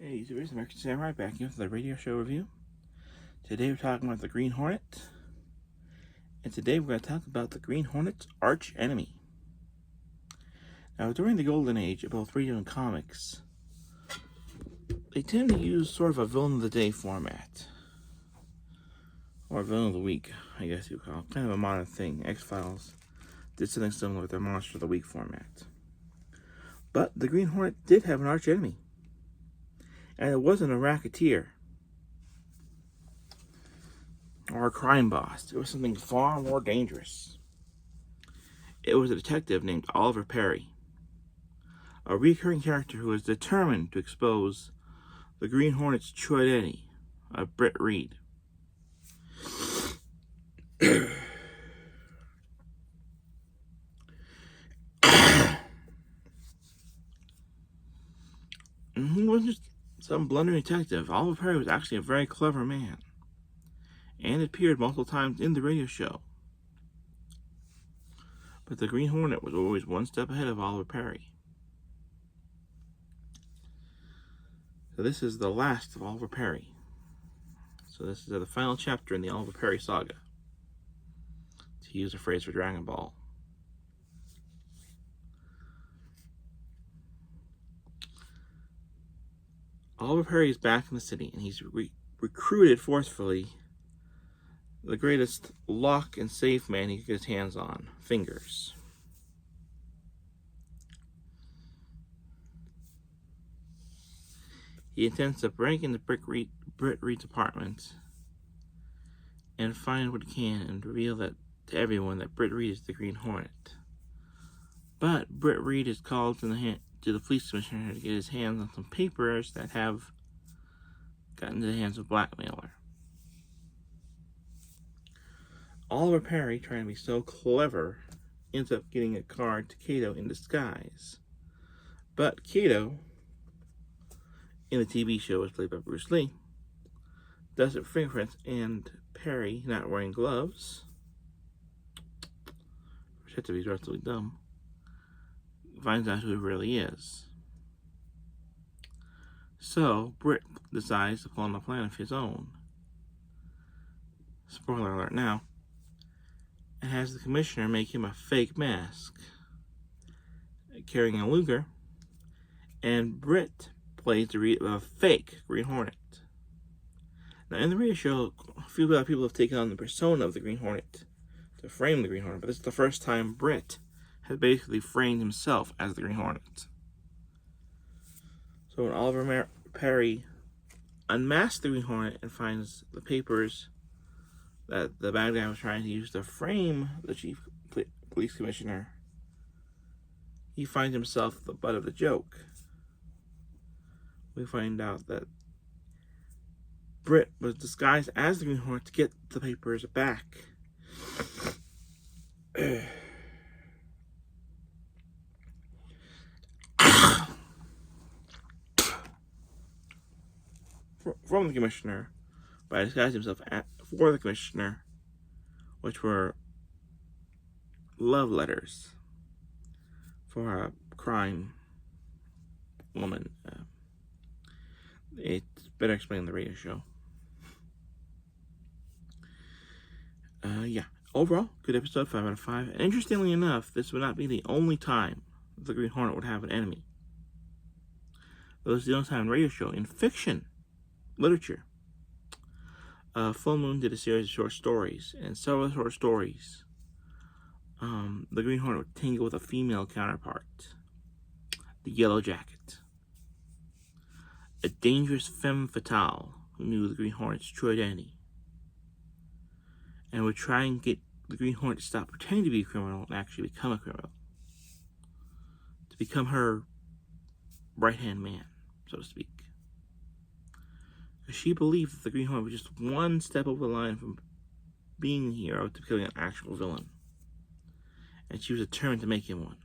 Hey, YouTubers, American Samurai back here for the radio show review. Today we're talking about the Green Hornet. And today we're going to talk about the Green Hornet's arch enemy. Now, during the Golden Age of both radio and comics, they tend to use sort of a villain of the day format. Or villain of the week, I guess you would call it. Kind of a modern thing. X-Files did something similar with their Monster of the Week format. But the Green Hornet did have an arch enemy. And it wasn't a racketeer or a crime boss. It was something far more dangerous. It was a detective named Oliver Perry, a recurring character who was determined to expose the Green Hornet's true identity, Britt Reed. And he wasn't just some blundering detective. Oliver Perry was actually a very clever man, and appeared multiple times in the radio show. But the Green Hornet was always one step ahead of Oliver Perry. So this is the last of Oliver Perry. So this is the final chapter in the Oliver Perry saga, to use a phrase for Dragon Ball. Oliver Perry is back in the city, and he's recruited forcefully the greatest lock and safe man he could get his hands on, Fingers. He intends to break into Britt Reed's apartment and find what he can and reveal that to everyone that Britt Reed is the Green Hornet. But Britt Reed is called to the police commissioner to get his hands on some papers that have gotten into the hands of a blackmailer. Oliver Perry, trying to be so clever, ends up getting a card to Kato in disguise. But Kato, in the TV show, was played by Bruce Lee, does it for fingerprints, and Perry, not wearing gloves, which had to be relatively dumb, finds out who it really is. So, Britt decides to pull on a plan of his own. Spoiler alert now. And has the commissioner make him a fake mask, carrying a Luger, and Britt plays a fake Green Hornet. Now, in the radio show, a few other people have taken on the persona of the Green Hornet to frame the Green Hornet, but this is the first time Britt has basically framed himself as the Green Hornet. So when Oliver Perry unmasks the Green Hornet and finds the papers that the bad guy was trying to use to frame the chief police commissioner, he finds himself the butt of the joke. We find out that Britt was disguised as the Green Hornet to get the papers back. From the commissioner, by disguising himself for the commissioner, which were love letters for a crime woman. It's better explained in the radio show. Yeah. Overall, good episode, 5 out of 5. And interestingly enough, this would not be the only time the Green Hornet would have an enemy. It was the only time in radio show. In fiction literature, Full Moon did a series of short stories, and several short stories, the Green Hornet would tangle with a female counterpart, the Yellow Jacket, a dangerous femme fatale who knew the Green Hornet's true identity, and would try and get the Green Hornet to stop pretending to be a criminal and actually become a criminal, to become her right-hand man, so to speak. She believed that the Green Hornet was just one step over the line from being a hero to becoming an actual villain. And she was determined to make him one.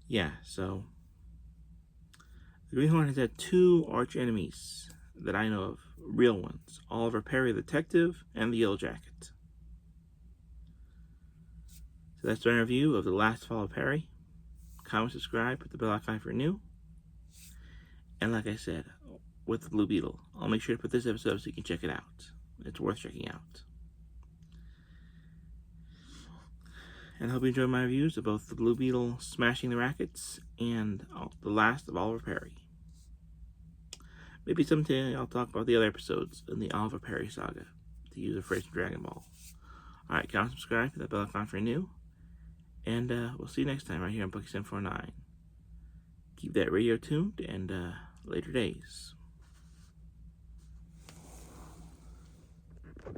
Yeah, so the Green Hornet has had two arch enemies that I know of, real ones. Oliver Perry the detective and the Yellow Jacket. So that's our review of The Last Fall of Perry. Comment, subscribe, hit the bell icon if you're new. And like I said, with the Blue Beetle, I'll make sure to put this episode so you can check it out. It's worth checking out. And I hope you enjoy my reviews of both the Blue Beetle smashing the rackets and the last of Oliver Perry. Maybe someday I'll talk about the other episodes in the Oliver Perry saga, to use a phrase from Dragon Ball. Alright, comment, subscribe, hit that bell icon for new. And we'll see you next time right here on Bucky749. Keep that radio tuned, and later days.